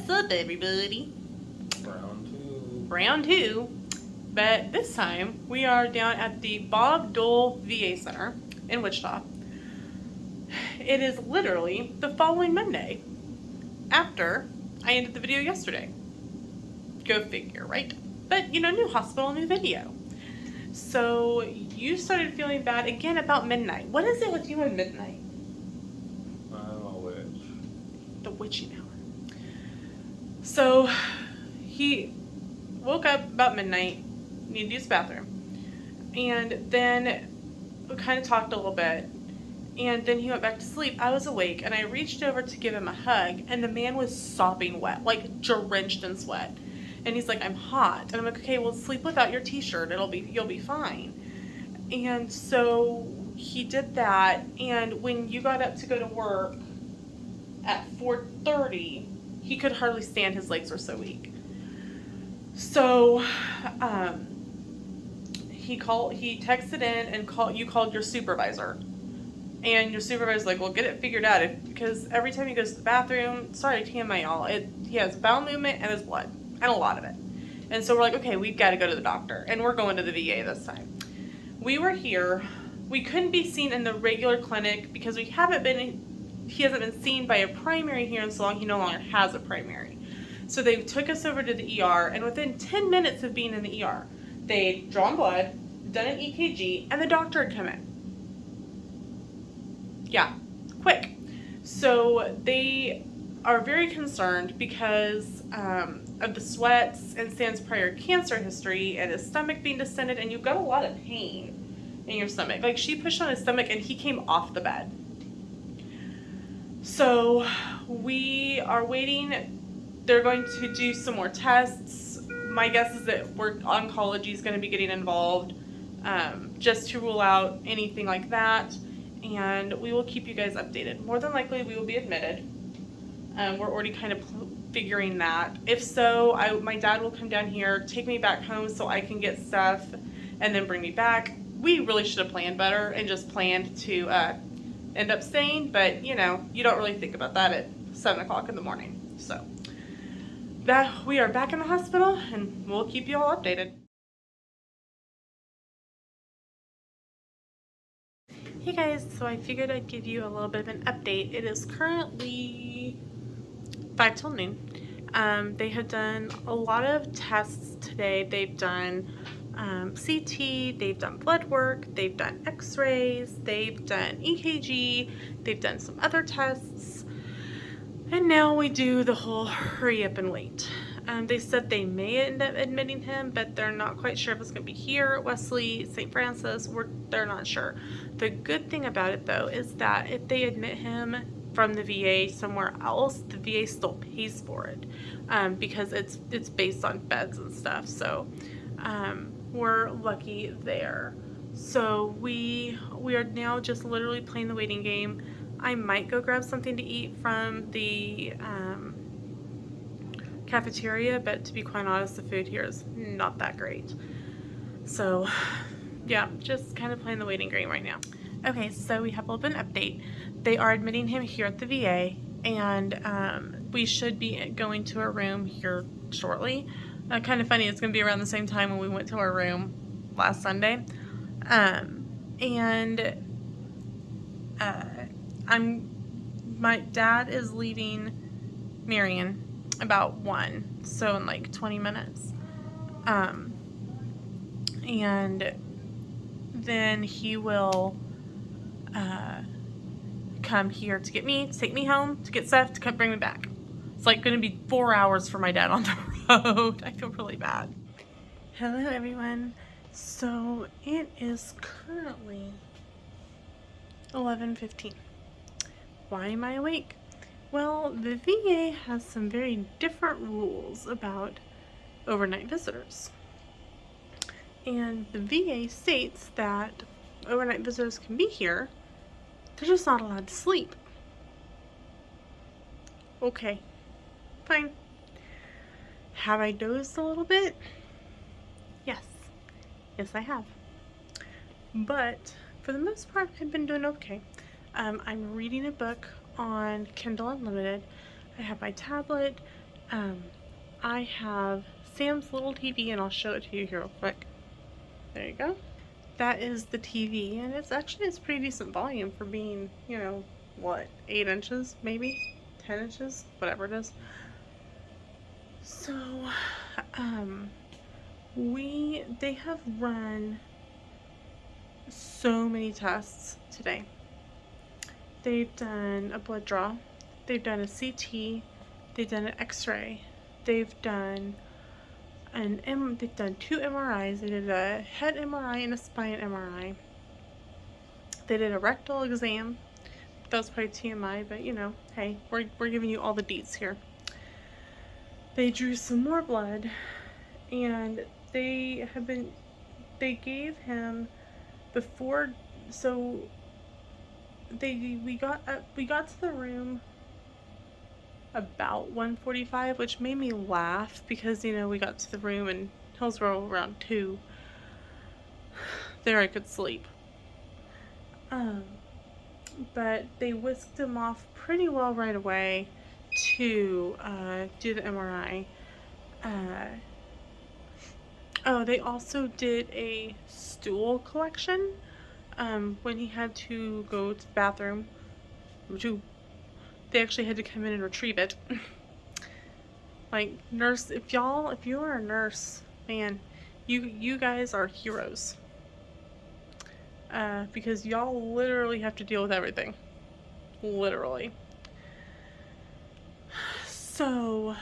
What's up, everybody? Round 2. But this time we are down at the Bob Dole VA Center in Wichita. It is literally the following Monday after I ended the video yesterday. Go figure, right? But new hospital, new video. So you started feeling bad again about midnight. What is it with you and midnight? I'm a witch. The witching hour. So he woke up about midnight, needed to use the bathroom, and then we kind of talked a little bit, and then he went back to sleep. I was awake, and I reached over to give him a hug, and the man was sopping wet, like drenched in sweat. And he's like, "I'm hot," and I'm like, "Okay, well, sleep without your t-shirt. You'll be fine." And so he did that, and when you got up to go to work at 4:30, he could hardly stand. His legs were so weak. So, he texted in and called your supervisor. And your supervisor's like, "Well, get it figured out." Because every time he goes to the bathroom, sorry, TMI y'all, he has bowel movement and his blood. And a lot of it. And so we're like, okay, we've got to go to the doctor. And we're going to the VA this time. We were here. We couldn't be seen in the regular clinic because he hasn't been seen by a primary here in so long. He no longer has a primary. So they took us over to the ER, and within 10 minutes of being in the ER, they'd drawn blood, done an EKG, and the doctor had come in. Yeah, quick. So they are very concerned because of the sweats and Stan's prior cancer history and his stomach being distended, and you've got a lot of pain in your stomach. Like, she pushed on his stomach and he came off the bed. So we are waiting. They're going to do some more tests. My guess is that oncology is going to be getting involved, just to rule out anything like that. And we will keep you guys updated. More than likely, we will be admitted. We're already kind of figuring that. If so, my dad will come down here, take me back home so I can get stuff, and then bring me back. We really should have planned better and just planned to end up staying, but you don't really think about that at 7 o'clock in the morning. So we are back in the hospital, and we'll keep you all updated. Hey guys, so I figured I'd give you a little bit of an update. It is currently 5 till noon. They have done a lot of tests today. They've done CT, they've done blood work, they've done x-rays, they've done EKG, they've done some other tests, and now we do the whole hurry up and wait. They said they may end up admitting him, but they're not quite sure if it's going to be here at Wesley, St. Francis, they're not sure. The good thing about it, though, is that if they admit him from the VA somewhere else, the VA still pays for it, because it's based on beds and stuff. So we're lucky there. So we are now just literally playing the waiting game. I might go grab something to eat from the cafeteria, but to be quite honest, the food here is not that great. So yeah, just kind of playing the waiting game right now. Okay, so we have a little bit of an update. They are admitting him here at the VA, and we should be going to a room here shortly. Kind of funny, it's going to be around the same time when we went to our room last Sunday. My dad is leaving Marion about 1, so in like 20 minutes. And then he will come here to get me, to take me home, to get stuff, to come bring me back. It's like going to be 4 hours for my dad on the road. I feel really bad. Hello, everyone. So it is currently 11:15. Why am I awake? Well, the VA has some very different rules about overnight visitors. And the VA states that overnight visitors can be here, they're just not allowed to sleep. Okay, fine. Have I dozed a little bit? Yes. Yes, I have. But for the most part, I've been doing okay. I'm reading a book on Kindle Unlimited. I have my tablet I have Sam's little TV, and I'll show it to you here real quick. There you go. That is the TV, and it's pretty decent volume for being, you know, what, 8 inches, maybe 10 inches, whatever it is. So, they have run so many tests today. They've done a blood draw, they've done a CT, they've done an X-ray, they've done they've done 2 MRIs. They did a head MRI and a spine MRI. They did a rectal exam. That was probably TMI, but you know, hey, we're giving you all the deets here. They drew some more blood, and they gave him before, so we got to the room about 1:45, which made me laugh because, you know, we got to the room in Hillsboro around 2. There I could sleep. But they whisked him off pretty well right away to do the MRI. They also did a stool collection when he had to go to the bathroom. They actually had to come in and retrieve it. Like, nurse, if you are a nurse, man, you guys are heroes. Because y'all literally have to deal with everything. Literally. So,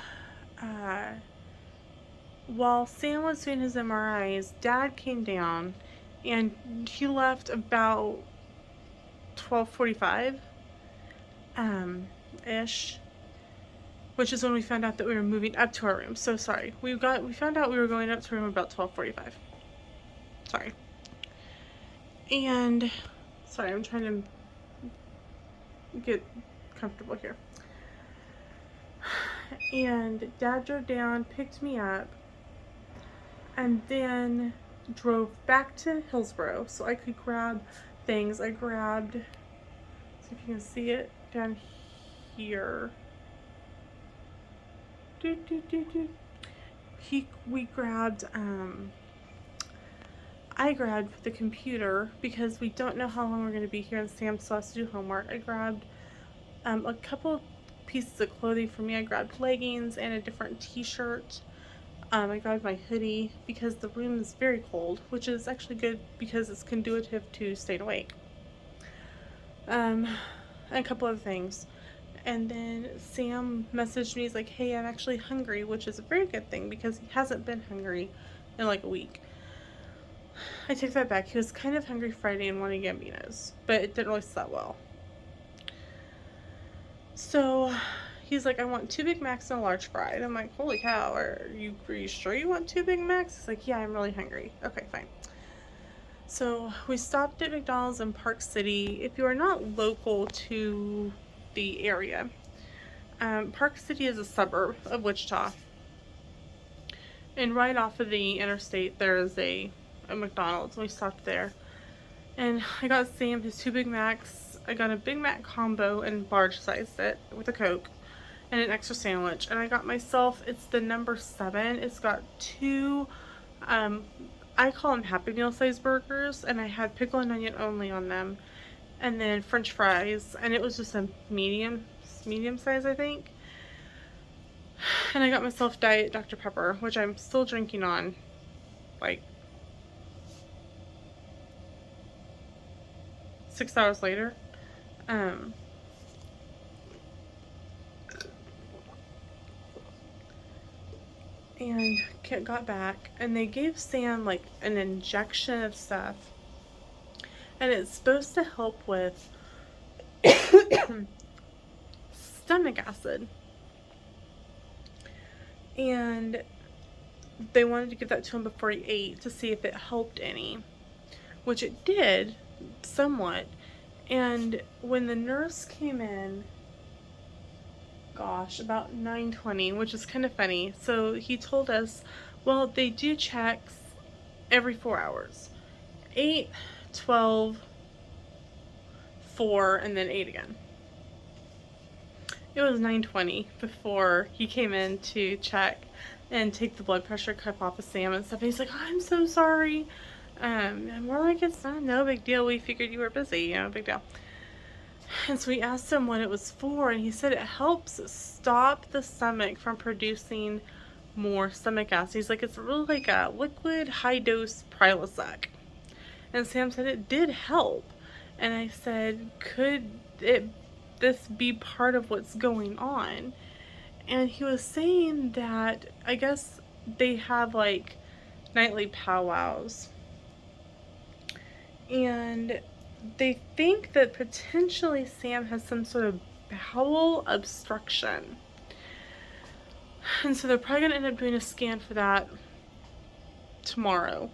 while Sam was doing his MRIs, Dad came down, and he left about 12:45. Ish, which is when we found out that we were moving up to our room. So sorry, we found out we were going up to our room about 12:45. Sorry. And sorry, I'm trying to get comfortable here. And Dad drove down, picked me up, and then drove back to Hillsboro so I could grab things. I grabbed, see if you can see it down here. I grabbed the computer because we don't know how long we're going to be here, and Sam still has to do homework. I grabbed a couple pieces of clothing for me. I grabbed leggings and a different t-shirt. I grabbed my hoodie because the room is very cold, which is actually good because it's conducive to staying awake. And a couple other things. And then Sam messaged me, he's like, hey, I'm actually hungry, which is a very good thing because he hasn't been hungry in like a week. I take that back. He was kind of hungry Friday and wanted Gambinos, but it didn't really sit well. So he's like, I want 2 Big Macs and a large fry. And I'm like, holy cow, are you sure you want 2 Big Macs? He's like, yeah, I'm really hungry. Okay, fine. So we stopped at McDonald's in Park City. If you are not local to the area, Park City is a suburb of Wichita. And right off of the interstate, there is a McDonald's. We stopped there. And I got Sam his 2 Big Macs. I got a Big Mac combo and large sized it with a Coke and an extra sandwich. And I got myself, it's the number 7. It's got 2, I call them Happy Meal size burgers, and I had pickle and onion only on them. And then French fries, and it was just a medium size, I think. And I got myself Diet Dr. Pepper, which I'm still drinking on, like, 6 hours later. And Kit got back, and they gave Sam like an injection of stuff, and it's supposed to help with stomach acid. And they wanted to give that to him before he ate to see if it helped any, which it did somewhat. And when the nurse came in, gosh, about 9:20, which is kind of funny, so he told us, well, they do checks every 4 hours, 8, 12, 4, and then 8 again. It was 9:20 before he came in to check and take the blood pressure cuff off of Sam and stuff. He's like, I'm so sorry. And we're like, it's not no big deal. We figured you were busy, big deal. And so we asked him what it was for, and he said it helps stop the stomach from producing more stomach acid. He's like, it's really like a liquid high dose Prilosec. And Sam said it did help. And I said, could this be part of what's going on? And he was saying that I guess they have like nightly powwows. And they think that potentially Sam has some sort of bowel obstruction. And so they're probably going to end up doing a scan for that tomorrow,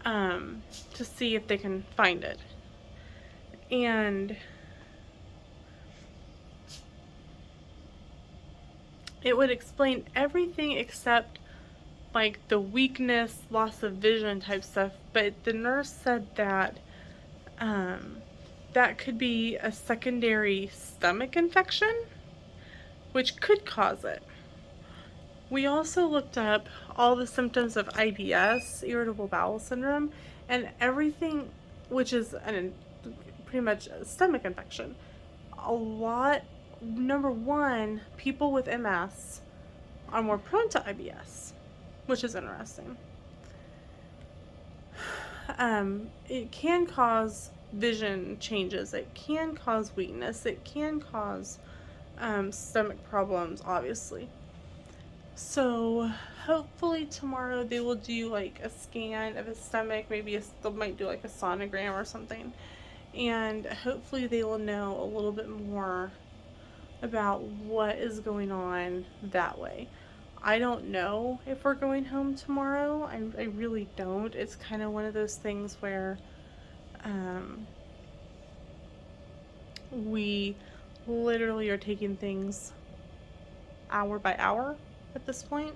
to see if they can find it. And it would explain everything except like the weakness, loss of vision type stuff. But the nurse said that that could be a secondary stomach infection, which could cause it. We also looked up all the symptoms of IBS, irritable bowel syndrome, and everything, which is pretty much a stomach infection. Number one, people with MS are more prone to IBS, which is interesting. It can cause vision changes. It can cause weakness. It can cause stomach problems, obviously. So hopefully tomorrow they will do like a scan of his stomach. Maybe they might do like a sonogram or something. And hopefully they will know a little bit more about what is going on that way. I don't know if we're going home tomorrow. I really don't. It's kind of one of those things where we literally are taking things hour by hour at this point.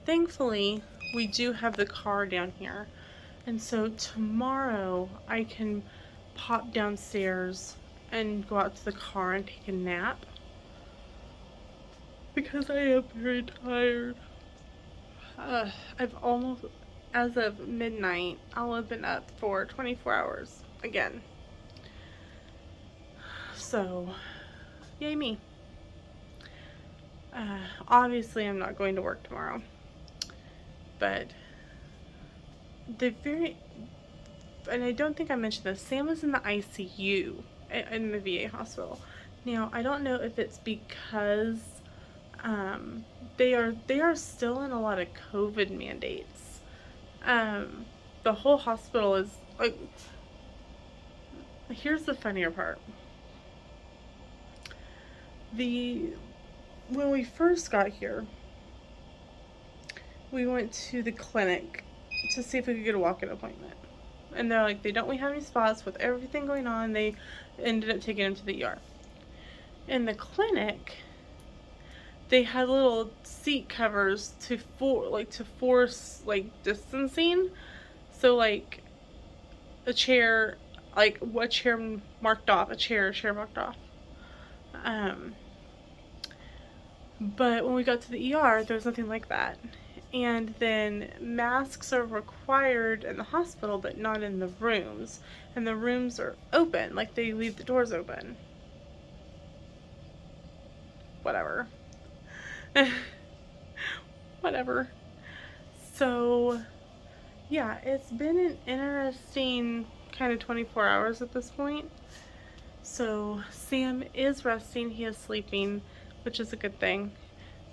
Thankfully, we do have the car down here. And so tomorrow I can pop downstairs and go out to the car and take a nap, because I am very tired. I've almost, as of midnight, I'll have been up for 24 hours again. So, yay me. Obviously I'm not going to work tomorrow, but and I don't think I mentioned this, Sam was in the ICU in the VA hospital. Now, I don't know if it's because they are still in a lot of COVID mandates. The whole hospital is like, here's the funnier part. When we first got here, we went to the clinic to see if we could get a walk-in appointment. And they're like, they don't really have any spots with everything going on. They ended up taking him to the ER. In the clinic, they had little seat covers to force distancing. So like a chair marked off. But when we got to the ER, there was nothing like that. And then masks are required in the hospital, but not in the rooms. And the rooms are open, like they leave the doors open. Whatever. Whatever. So, yeah, it's been an interesting kind of 24 hours at this point. So, Sam is resting. He is sleeping, which is a good thing.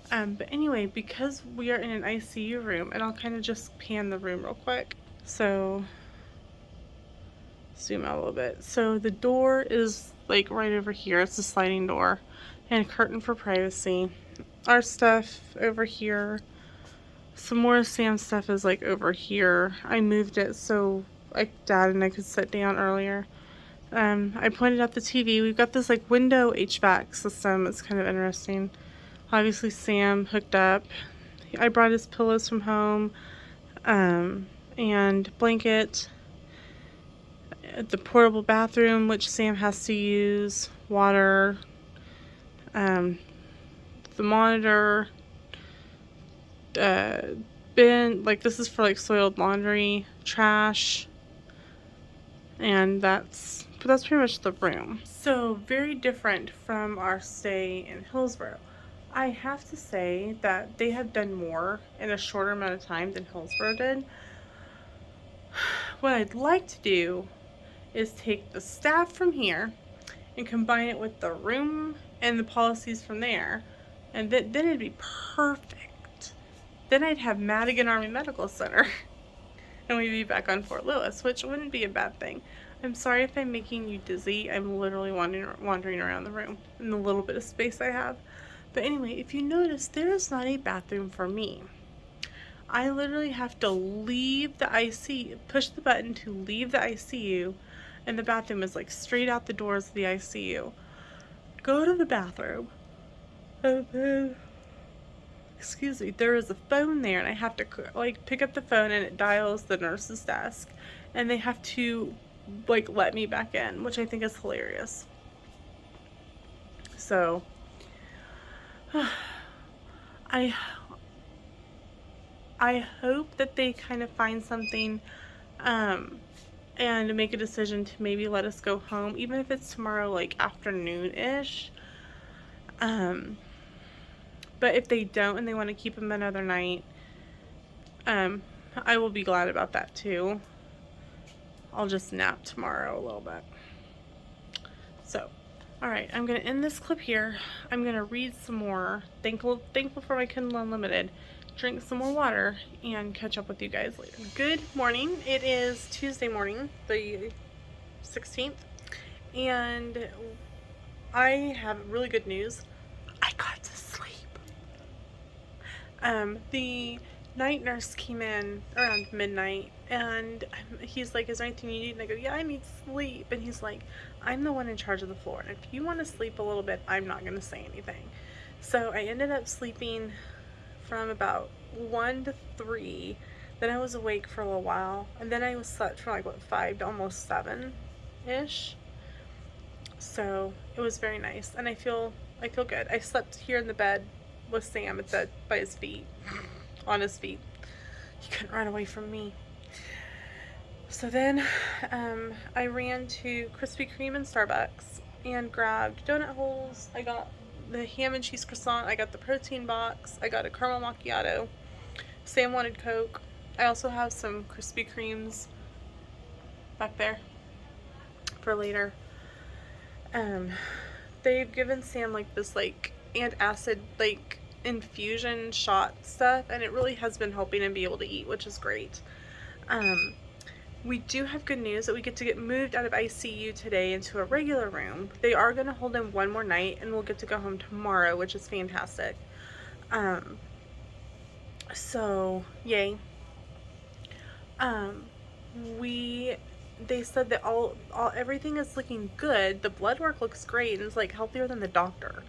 But anyway, because we are in an ICU room, and I'll kind of just pan the room real quick. So, zoom out a little bit. So the door is like right over here. It's a sliding door and a curtain for privacy. Our stuff over here. Some more Sam's stuff is like over here. I moved it so like Dad and I could sit down earlier. I pointed out the TV. We've got this like window HVAC system. It's kind of interesting. Obviously Sam hooked up. I brought his pillows from home, and blanket. the portable bathroom, which Sam has to use, water, the monitor, bin, like this is for like soiled laundry, trash, and that's pretty much the room. So very different from our stay in Hillsborough. I have to say that they have done more in a shorter amount of time than Hillsborough did. What I'd like to do is take the staff from here and combine it with the room and the policies from there, and then it'd be perfect. Then I'd have Madigan Army Medical Center and we'd be back on Fort Lewis, which wouldn't be a bad thing. I'm sorry if I'm making you dizzy. I'm literally wandering around the room in the little bit of space I have. But anyway, if you notice, there is not a bathroom for me. I literally have to leave the ICU, push the button to leave the ICU, and the bathroom is like straight out the doors of the ICU. Go to the bathroom, and then, excuse me, there is a phone there, and I have to like pick up the phone, and it dials the nurse's desk, and they have to like let me back in, which I think is hilarious. So I hope that they kind of find something and make a decision to maybe let us go home, even if it's tomorrow, like afternoon-ish. But if they don't and they want to keep him another night, I will be glad about that too. I'll just nap tomorrow a little bit. So, alright, I'm going to end this clip here. I'm going to read some more. Thankful for my Kindle Unlimited. Drink some more water and catch up with you guys later. Good morning. It is Tuesday morning, the 16th, and I have really good news. I got to sleep. The night nurse came in around midnight, and he's like, is there anything you need? And I go, yeah, I need sleep. And he's like, I'm the one in charge of the floor, and if you want to sleep a little bit, I'm not going to say anything. So I ended up sleeping from about 1 to 3. Then I was awake for a little while, and then I was slept from like 5 to almost 7-ish. So it was very nice, and I feel good. I slept here in the bed with Sam by his feet, on his feet. He couldn't run away from me. So then I ran to Krispy Kreme and Starbucks and grabbed donut holes. I got the ham and cheese croissant. I got the protein box. I got a caramel macchiato. Sam wanted Coke. I also have some Krispy Kremes back there for later. They've given Sam like this like antacid like infusion shot stuff, and it really has been helping him be able to eat, which is great. We do have good news that we get to get moved out of ICU today into a regular room. They are going to hold him one more night, and we'll get to go home tomorrow, which is fantastic. So yay. They said that everything is looking good. The blood work looks great, and it's like healthier than the doctor.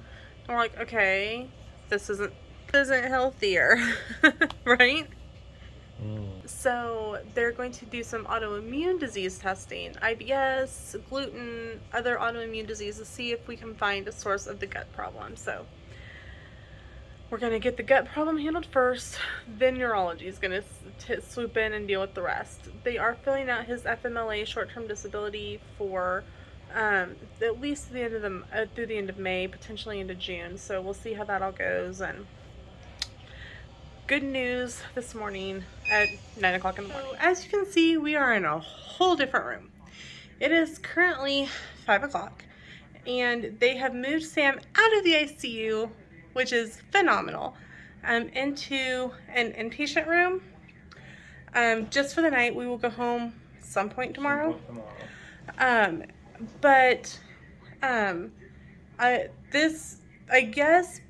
And we're like, okay, this isn't healthier, right? So they're going to do some autoimmune disease testing, IBS, gluten, other autoimmune diseases, to see if we can find a source of the gut problem. So we're going to get the gut problem handled first, then neurology is going to swoop in and deal with the rest. They are filling out his FMLA short-term disability for at least the end of through the end of May, potentially into June. So we'll see how that all goes. And good news this morning at 9 o'clock in the morning. So, as you can see, we are in a whole different room. It is currently 5 o'clock, and they have moved Sam out of the ICU, which is phenomenal, into an inpatient room. Just for the night. We will go home some point tomorrow. I guess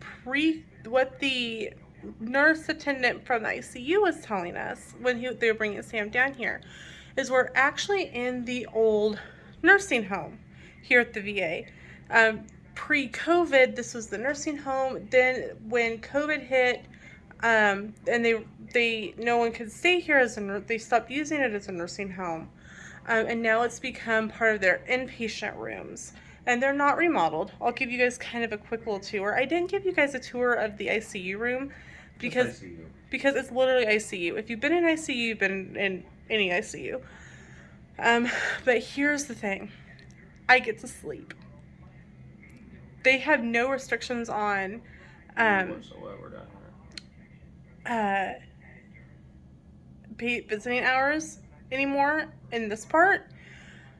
what the nurse attendant from the ICU was telling us when they were bringing Sam down here is we're actually in the old nursing home here at the VA. Pre-COVID, this was the nursing home. Then when COVID hit, and no one could stay here they stopped using it as a nursing home. And now it's become part of their inpatient rooms. And they're not remodeled. I'll give you guys kind of a quick little tour. I didn't give you guys a tour of the ICU room because it's literally ICU. If you've been in ICU, you've been in any ICU. But here's the thing. I get to sleep. They have no restrictions on whatsoever down visiting hours anymore in this part.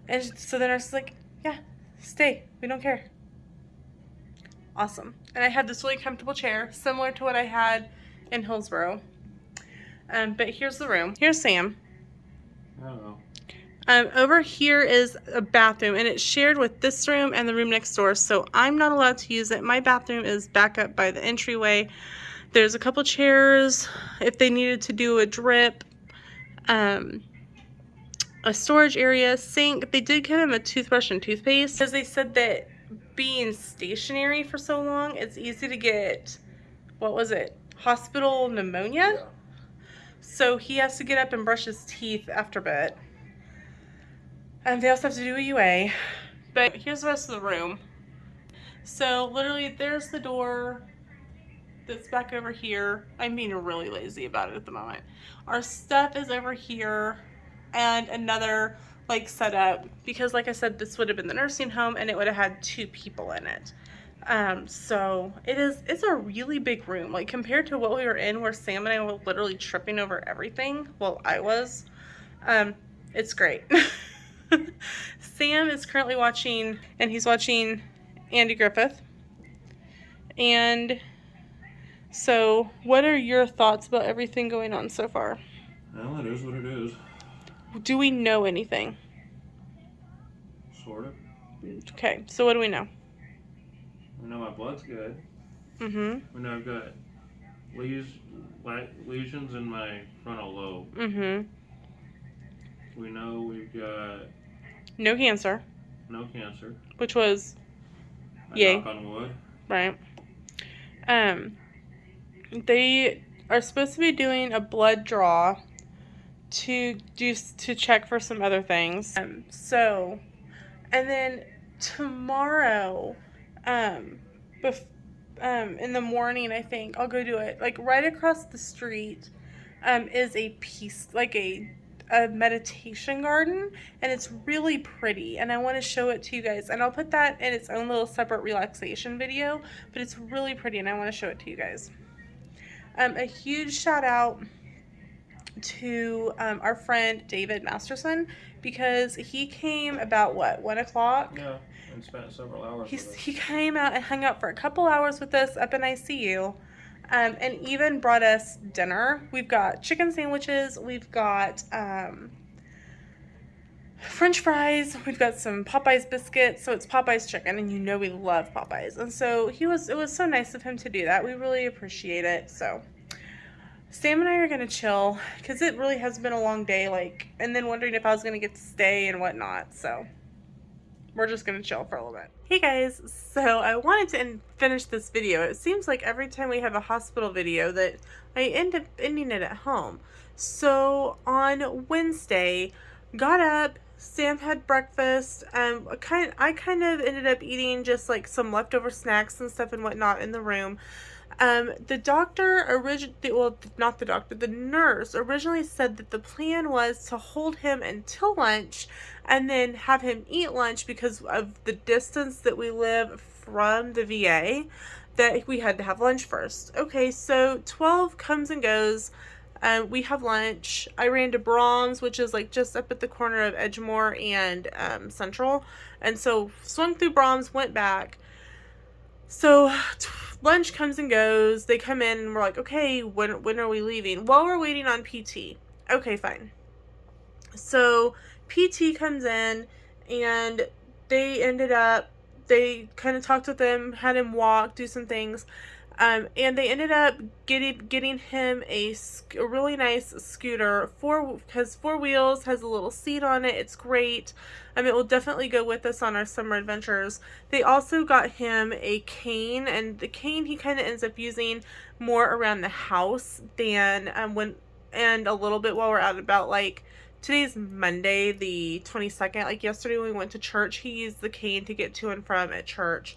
And so the nurse is like, yeah, stay. We don't care. Awesome. And I had this really comfortable chair, similar to what I had in Hillsborough. But here's the room. Here's Sam. I don't know. Over here is a bathroom, and it's shared with this room and the room next door, so I'm not allowed to use it. My bathroom is back up by the entryway. There's a couple chairs if they needed to do a drip, a storage area, sink. They did give him a toothbrush and toothpaste because they said that being stationary for so long, it's easy to get, what was it, hospital pneumonia? Yeah. So he has to get up and brush his teeth after bed. They also have to do a UA. But here's the rest of the room. So literally there's the door that's back over here. I'm being really lazy about it at the moment. Our stuff is over here and another like setup because like I said, this would have been the nursing home and it would have had 2 people in it. So it's a really big room. Like compared to what we were in where Sam and I were literally tripping over everything. Well, I was. It's great. Sam is currently watching, and he's watching Andy Griffith. And so, what are your thoughts about everything going on so far? Well, it is what it is. Do we know anything? Sort of. Okay, so what do we know? We know my blood's good. Mm-hmm. We know I've got lesions in my frontal lobe. Mm-hmm. We know we've got no cancer. No cancer. Which was yay. Knock on wood. Right. They are supposed to be doing a blood draw to check for some other things. And then tomorrow, in the morning, I think I'll go do it. Like right across the street, is a meditation garden, and it's really pretty, and I want to show it to you guys, and I'll put that in its own little separate relaxation video, but it's really pretty and I want to show it to you guys. A huge shout out to our friend David Masterson because he came about 1 o'clock. Yeah, and spent several hours with us. He came out and hung out for a couple hours with us up in ICU. And even brought us dinner. We've got chicken sandwiches. We've got French fries. We've got some Popeyes biscuits. So it's Popeyes chicken, and you know we love Popeyes. And so it was so nice of him to do that. We really appreciate it. So Sam and I are gonna chill because it really has been a long day. And then wondering if I was gonna get to stay and whatnot. So we're just gonna chill for a little bit. Hey guys, so I wanted to finish this video. It seems like every time we have a hospital video that I end up ending it at home. So on Wednesday, got up, Sam had breakfast, I kind of ended up eating just like some leftover snacks and stuff and whatnot in the room. The nurse originally said that the plan was to hold him until lunch and then have him eat lunch because of the distance that we live from the VA, that we had to have lunch first. Okay, so 12 comes and goes. We have lunch. I ran to Brahms, which is like just up at the corner of Edgemoor and Central. And so swung through Brahms, went back. So lunch comes and goes. They come in and we're like, okay, when are we leaving? While we're waiting on PT. Okay, fine. So PT comes in and they kind of talked with him, had him walk, do some things. And they ended up getting him a really nice scooter, has 4 wheels, has a little seat on it. It's great. It will definitely go with us on our summer adventures. They also got him a cane, and the cane he kind of ends up using more around the house than and a little bit while we're out about, like today's Monday, the 22nd. Like yesterday when we went to church, he used the cane to get to and from at church.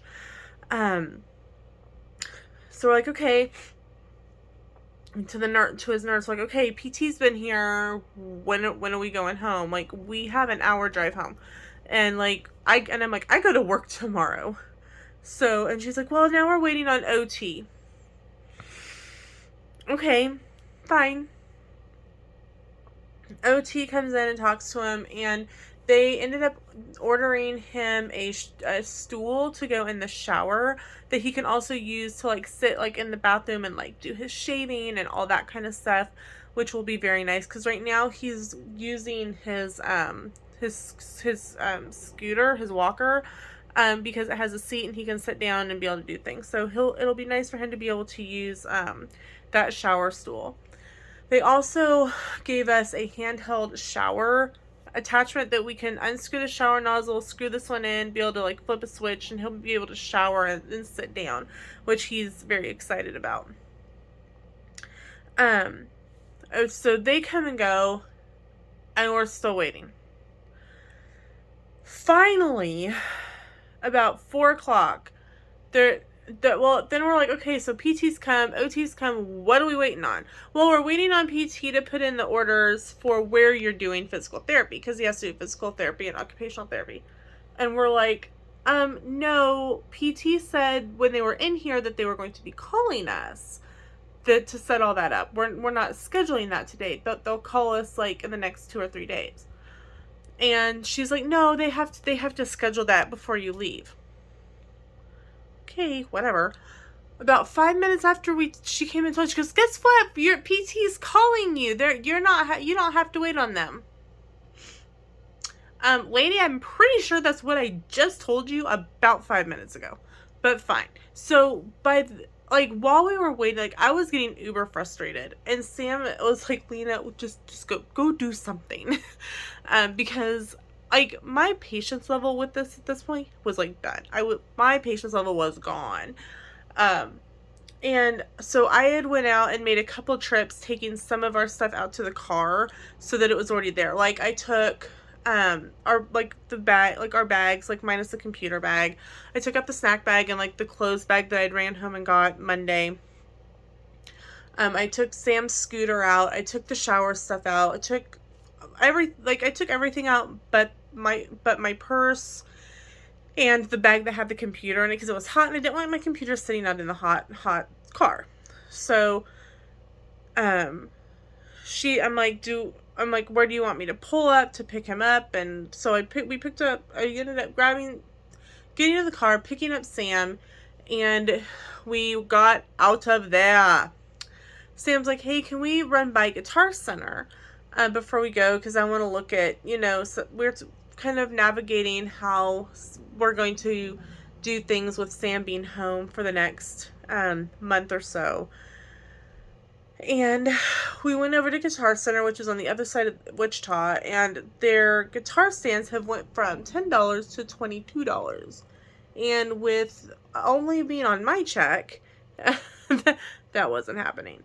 So we're like, okay. And to his nurse, like, okay, PT's been here. When are we going home? Like, we have an hour drive home. And like, I'm like, I go to work tomorrow. So, and she's like, well, now we're waiting on OT. Okay, fine. OT comes in and talks to him, and they ended up ordering him a stool to go in the shower that he can also use to like sit like in the bathroom and like do his shaving and all that kind of stuff, which will be very nice because right now he's using his scooter, his walker, because it has a seat and he can sit down and be able to do things. So it'll be nice for him to be able to use that shower stool. They also gave us a handheld shower attachment that we can unscrew the shower nozzle, screw this one in, be able to like flip a switch, and he'll be able to shower and sit down, which he's very excited about. So they come and go, and we're still waiting. Finally, about 4 o'clock, then we're like, okay, so PT's come, OT's come, what are we waiting on? Well, we're waiting on PT to put in the orders for where you're doing physical therapy, because he has to do physical therapy and occupational therapy. And we're like, no, PT said when they were in here that they were going to be calling us to set all that up. We're not scheduling that today. They'll call us like in the next 2 or 3 days. And she's like, no, they have to schedule that before you leave. Okay, whatever. About 5 minutes after she came and told us, she goes, guess what? Your PT's calling you. You don't have to wait on them. Lady, I'm pretty sure that's what I just told you about 5 minutes ago. But fine. So while we were waiting, like I was getting uber frustrated, and Sam was like, Lena, just go do something, because like my patience level with this at this point was like done. My patience level was gone. And so I had went out and made a couple trips taking some of our stuff out to the car so that it was already there. Like I took our bags, like minus the computer bag. I took up the snack bag and like the clothes bag that I'd ran home and got Monday. I took Sam's scooter out. I took the shower stuff out. I took everything out but my purse and the bag that had the computer in it because it was hot and I didn't want my computer sitting out in the hot car. So I'm like, where do you want me to pull up to pick him up? And so I ended up getting in the car, picking up Sam, and we got out of there. Sam's like, hey, can we run by Guitar Center before we go? Because I want to look at, so we're kind of navigating how we're going to do things with Sam being home for the next month or so. And we went over to Guitar Center, which is on the other side of Wichita, and their guitar stands have went from $10 to $22. And with only being on my check, that wasn't happening.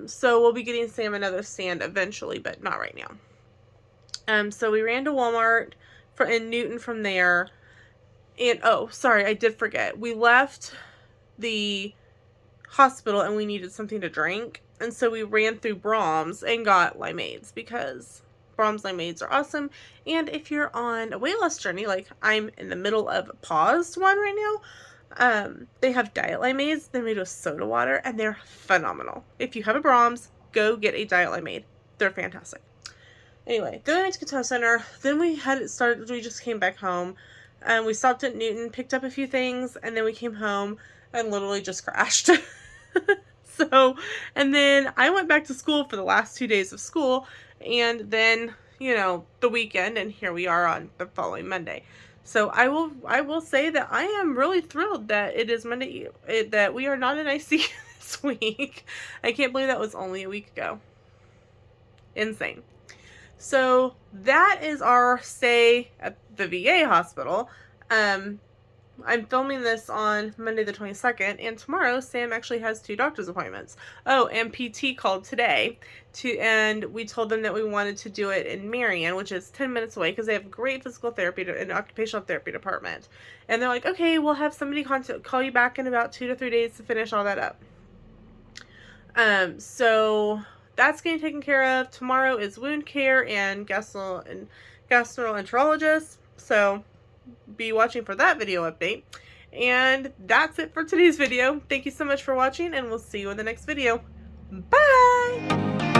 So we'll be getting Sam another stand eventually, but not right now. So we ran to Walmart in Newton from there. And, oh, sorry, I did forget. We left the hospital and we needed something to drink. And so we ran through Brahms and got limeades because Brahms limeades are awesome. And if you're on a weight loss journey, like I'm in the middle of a paused one right now, they have diet limeades. They're made with soda water and they're phenomenal. If you have a Brahms, go get a diet limeade. They're fantastic. Anyway, then we went to Guitar Center. Then we just came back home. We stopped at Newton, picked up a few things, and then we came home and literally just crashed. And then I went back to school for the last 2 days of school, and then, the weekend, and here we are on the following Monday. So I will say that I am really thrilled that it is Monday, that we are not in ICU this week. I can't believe that was only a week ago. Insane. So that is our stay at the VA hospital. I'm filming this on Monday the 22nd, and tomorrow Sam actually has 2 doctor's appointments. Oh, and PT called today, and we told them that we wanted to do it in Marion, which is 10 minutes away, because they have a great physical therapy and occupational therapy department. And they're like, okay, we'll have somebody call you back in about 2 to 3 days to finish all that up. So that's getting taken care of. Tomorrow is wound care and gastroenterologist. So be watching for that video update. And that's it for today's video. Thank you so much for watching, and we'll see you in the next video. Bye!